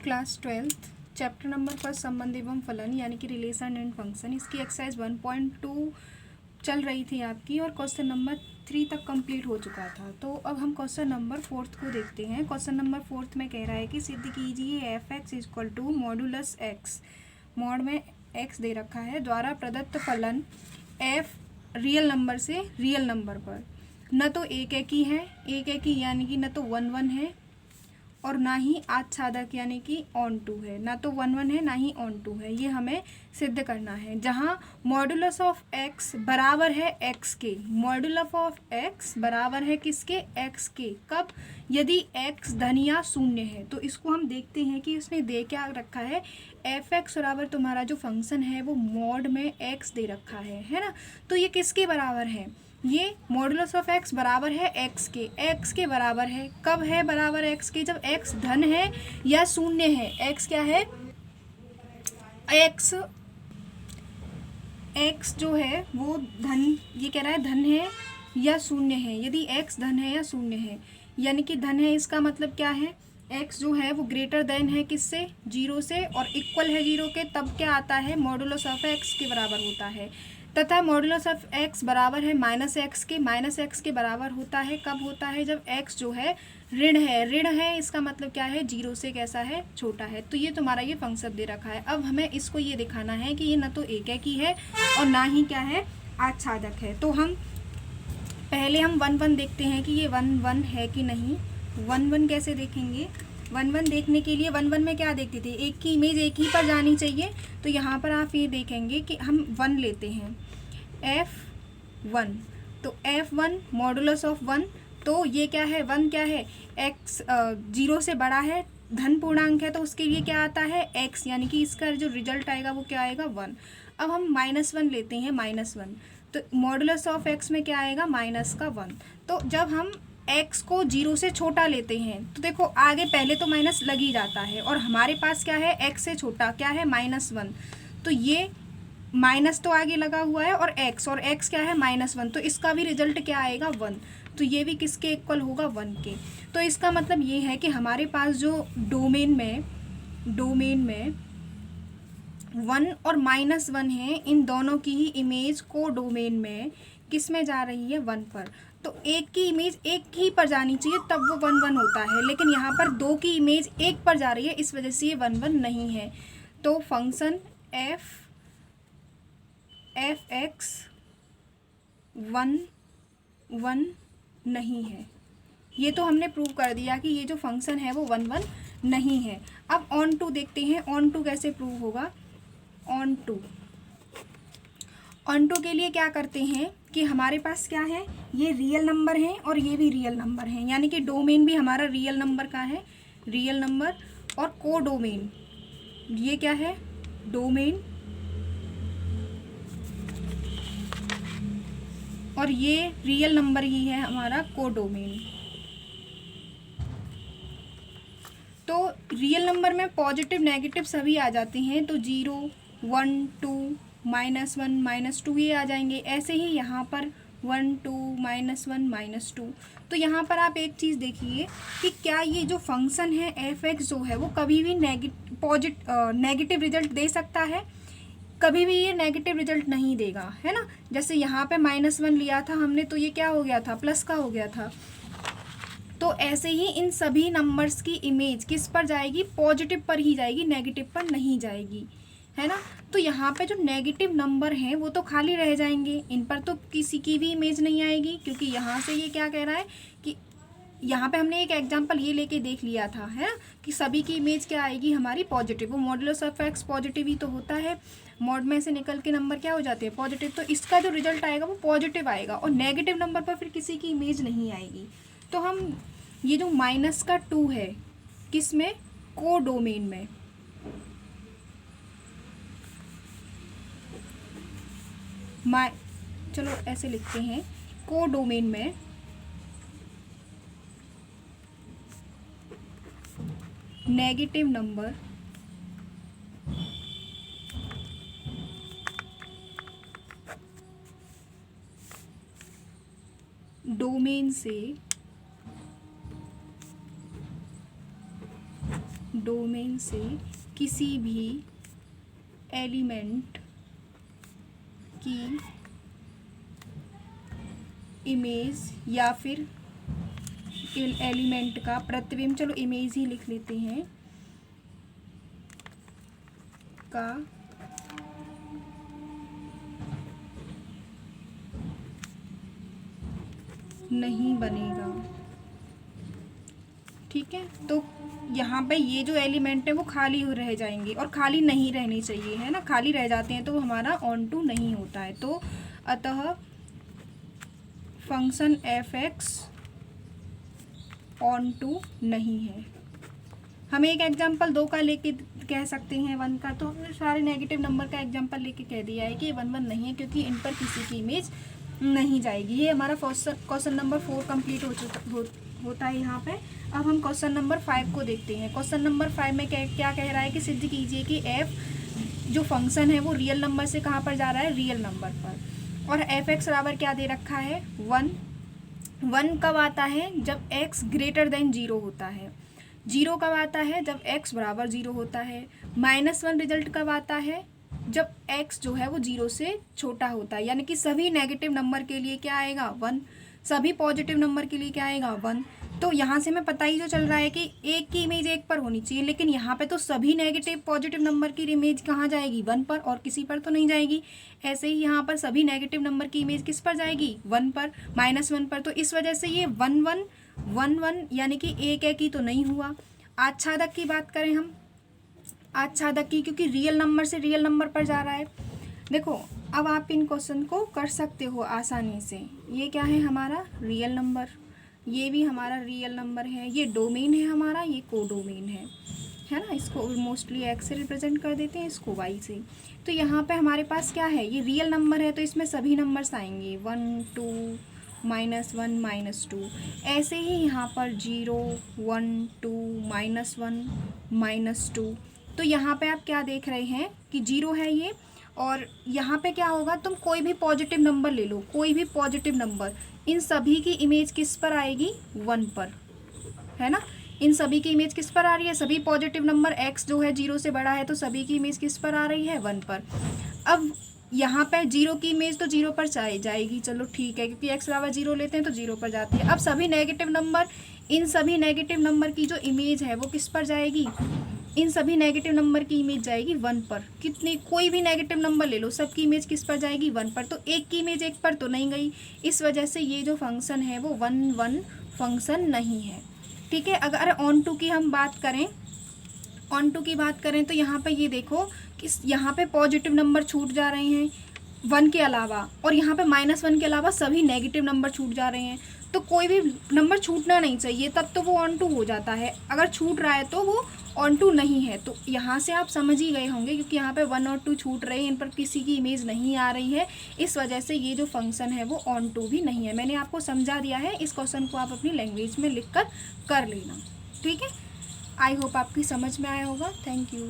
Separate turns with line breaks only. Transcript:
Class 12th chapter number first संबंध एवं फलन यानी कि रिलेशन एंड फंक्शन, इसकी एक्सरसाइज 1.2 चल रही थी आपकी और क्वेश्चन नंबर 3 तक कंप्लीट हो चुका था। तो अब हम क्वेश्चन नंबर 4 को देखते हैं। क्वेश्चन नंबर 4 में कह रहा है कि सिद्ध कीजिए f x equal to modulus x, mod में एक्स दे रखा है, द्वारा प्रदत्त फलन एफ रियल नंबर से रियल नंबर पर न तो एक एक ही है, एक एक ही यानी कि न तो 1 1 है और ना ही आच्छादक यानी कि ऑन टू है, ना तो 1 1 है ना ही ऑन टू है। ये हमें सिद्ध करना है। जहाँ मॉडुलस ऑफ एक्स बराबर है एक्स के, मॉडुलस ऑफ एक्स बराबर है किसके, एक्स के। कब, यदि एक्स धन या शून्य है। तो इसको हम देखते हैं कि इसने दे क्या रखा है, एफ एक्स बराबर तुम्हारा जो फंक्शन है वो मॉड में एक्स दे रखा है ना। तो ये किसके बराबर है, ये मॉडुलस ऑफ एक्स बराबर है एक्स के बराबर है। कब है बराबर एक्स के, जब एक्स धन है या शून्य है। एक्स क्या है, एक्स जो है वो धन, ये कह रहा है धन है या शून्य है। यदि एक्स धन है या शून्य है यानी कि धन है, इसका मतलब क्या है, एक्स जो है वो ग्रेटर देन है किससे, 0 से, और इक्वल है 0 के, तब क्या आता है, मॉडुलस ऑफ एक्स के बराबर होता है। तथा मॉडुलस ऑफ एक्स बराबर है माइनस एक्स के बराबर होता है। कब होता है, जब एक्स जो है ऋण है, इसका मतलब क्या है, 0 से कैसा है, छोटा है। तो ये तुम्हारा ये फंक्शन दे रखा है। अब हमें इसको ये दिखाना है कि ये ना तो एक ही है और ना ही क्या है, आच्छादक है। तो हम पहले हम 1 1 देखते हैं कि ये 1 1 है कि नहीं। 1 1 कैसे देखेंगे, 1 1 देखने के लिए 1 1 में क्या देखते थे, एक की इमेज एक ही पर जानी चाहिए। तो यहाँ पर आप ये देखेंगे कि हम 1 लेते हैं, F1, तो F1 मॉडुलस ऑफ 1, तो ये क्या है, 1 क्या है, x 0 से बड़ा है, धन पूर्णांक है, तो उसके लिए क्या आता है x, यानी कि इसका जो रिजल्ट आएगा वो क्या आएगा, 1। अब हम -1 लेते हैं, -1, तो मॉडुलस ऑफ x में क्या आएगा, माइनस का 1। तो जब हम x को 0 से छोटा लेते हैं तो देखो आगे पहले तो माइनस लग ही जाता है, और हमारे पास क्या है, x से छोटा क्या है, -1, तो ये माइनस तो आगे लगा हुआ है, और x क्या है, -1, तो इसका भी रिजल्ट क्या आएगा, 1। तो ये भी किसके इक्वल होगा, 1 के। तो इसका मतलब ये है कि हमारे पास जो डोमेन में 1 और -1 है, इन दोनों की ही इमेज को डोमेन में किस में जा रही है, 1 पर। तो एक की इमेज एक ही पर जानी चाहिए तब वो 1 1 होता है, लेकिन यहाँ पर 2 की इमेज एक पर जा रही है, इस वजह से ये 1 1 नहीं है। तो फंक्शन एफ एक्स 1 1 नहीं है। ये तो हमने प्रूव कर दिया कि ये जो फंक्शन है वो 1 1 नहीं है। अब ऑन टू देखते हैं, ऑन टू कैसे प्रूव होगा। ऑन टू के लिए क्या करते हैं कि हमारे पास क्या है, ये रियल नंबर है और ये भी रियल नंबर है, यानी कि डोमेन भी हमारा रियल नंबर का है, रियल नंबर, और को डोमेन, ये क्या है, डोमेन, और ये रियल नंबर ही है हमारा को डोमेन। तो रियल नंबर में पॉजिटिव नेगेटिव सभी आ जाते हैं, तो 0 1 2 -1 -2 ये आ जाएंगे। ऐसे ही यहाँ पर 1 2 -1 -2। तो यहाँ पर आप एक चीज़ देखिए कि क्या ये जो फंक्शन है एफ एक्स जो है वो कभी भी नेगेटिव रिजल्ट दे सकता है, कभी भी ये नेगेटिव रिजल्ट नहीं देगा, है ना। जैसे यहाँ पे -1 लिया था हमने, तो ये क्या हो गया था, प्लस का हो गया था। तो ऐसे ही इन सभी नंबर्स की इमेज किस पर जाएगी, पॉजिटिव पर ही जाएगी, नेगेटिव पर नहीं जाएगी, है ना। तो यहाँ पे जो नेगेटिव नंबर हैं वो तो खाली रह जाएंगे, इन पर तो किसी की भी इमेज नहीं आएगी, क्योंकि यहाँ से ये क्या कह रहा है कि यहाँ पे हमने एक एग्जांपल ये लेके देख लिया था, है ना, कि सभी की इमेज क्या आएगी, हमारी पॉजिटिव। वो मॉडुलस ऑफ एक्स पॉजिटिव ही तो होता है, मॉड में से निकल के नंबर क्या हो जाते हैं, पॉजिटिव। तो इसका जो रिजल्ट आएगा वो पॉजिटिव आएगा, और नेगेटिव नंबर पर फिर किसी की इमेज नहीं आएगी। तो हम ये जो -2 है किस में, को डोमेन में, चलो ऐसे लिखते हैं, को डोमेन में नेगेटिव नंबर डोमेन से डोमेन से किसी भी एलिमेंट की इमेज या फिर एलिमेंट का प्रतिबिंब, चलो इमेज ही लिख लेते हैं, का नहीं बनेगा। ठीक है, तो यहाँ पे ये जो एलिमेंट है वो खाली रह जाएंगे और खाली नहीं रहनी चाहिए, है ना, खाली रह जाते हैं तो वो हमारा ऑन टू नहीं होता है। तो अतः फंक्शन f(x) ऑन टू नहीं है। हम एक एग्जांपल 2 का लेके कह सकते हैं, 1 का, तो हमने सारे नेगेटिव नंबर का एग्जांपल लेके कह दिया है कि 1 1 नहीं है क्योंकि इन पर किसी की इमेज नहीं जाएगी। ये हमारा क्वेश्चन नंबर 4 कंप्लीट होता है यहाँ पे। अब हम क्वेश्चन नंबर 5 को देखते हैं। क्वेश्चन नंबर 5 में क्या कह रहा है कि सिद्ध कीजिए कि f जो फंक्शन है वो रियल नंबर से कहाँ पर जा रहा है, रियल नंबर पर। और f(x) बराबर क्या दे रखा है, 1। 1 कब आता है, जब x ग्रेटर देन 0 होता है। 0 कब आता है, जब x बराबर 0 होता है। -1 रिजल्ट कब आता है, जब x जो है वो 0 से छोटा होता है। यानी कि सभी नेगेटिव नंबर के लिए क्या आएगा, 1। सभी पॉजिटिव नंबर के लिए क्या आएगा, 1। तो यहाँ से हमें पता ही जो चल रहा है कि एक की इमेज 1 पर होनी चाहिए, लेकिन यहाँ पे तो सभी नेगेटिव पॉजिटिव नंबर की इमेज कहाँ जाएगी, 1 पर, और किसी पर तो नहीं जाएगी। ऐसे ही यहाँ पर सभी नेगेटिव नंबर की इमेज किस पर जाएगी, 1 पर, -1 पर। तो इस वजह से ये 1 1 1 1 यानी कि एक ही तो नहीं हुआ। आच्छादक की बात करें हम, आच्छादक की, क्योंकि रियल नंबर से रियल नंबर पर जा रहा है। देखो अब आप इन क्वेश्चन को कर सकते हो आसानी से। ये क्या है हमारा, रियल नंबर, ये भी हमारा रियल नंबर है, ये डोमेन है हमारा, ये कोडोमेन है ना। इसको मोस्टली एक्स से रिप्रेजेंट कर देते हैं, इसको वाई से। तो यहाँ पे हमारे पास क्या है, ये रियल नंबर है तो इसमें सभी नंबर्स आएंगे, 1 2 -1 -2। ऐसे ही यहाँ पर 0 1 2 -1 -2। तो यहाँ पे आप क्या देख रहे हैं कि 0 है ये, और यहाँ पे क्या होगा, तुम कोई भी पॉजिटिव नंबर ले लो, कोई भी पॉजिटिव नंबर, इन सभी की इमेज किस पर आएगी, 1 पर, है ना। इन सभी की इमेज किस पर आ रही है, सभी पॉजिटिव नंबर, x जो है 0 से बड़ा है तो सभी की इमेज किस पर आ रही है, 1 पर। अब यहाँ पे 0 की इमेज तो 0 पर जाएगी, चलो ठीक है, क्योंकि x बराबर 0 लेते हैं तो 0 पर जाती है। अब सभी नेगेटिव नंबर, इन सभी नेगेटिव नंबर की जो इमेज है वो किस पर जाएगी, इन सभी नेगेटिव नंबर की इमेज जाएगी 1 पर। कितनी, कोई भी नेगेटिव नंबर ले लो, सबकी इमेज किस पर जाएगी, 1 पर। तो एक की इमेज 1 पर तो नहीं गई, इस वजह से ये जो फंक्शन है वो 1 1 फंक्शन नहीं है। ठीक है, अगर ऑन टू की हम बात करें, ऑन टू की बात करें तो यहाँ पे ये देखो कि यहाँ पे पॉजिटिव नंबर छूट जा रहे हैं 1 के अलावा, और यहाँ पे -1 के अलावा सभी नेगेटिव नंबर छूट जा रहे हैं। तो कोई भी नंबर छूटना नहीं चाहिए, तब तो वो ऑन टू हो जाता है। अगर छूट रहा है तो वो ऑन टू नहीं है। तो यहाँ से आप समझ ही गए होंगे, क्योंकि यहाँ पे 1 और 2 छूट रहे हैं, इन पर किसी की इमेज नहीं आ रही है, इस वजह से ये जो फंक्शन है वो ऑन टू भी नहीं है। मैंने आपको समझा दिया है, इस क्वेश्चन को आप अपनी लैंग्वेज में लिख कर लेना। ठीक है, आई होप आपकी समझ में आया होगा। Thank you.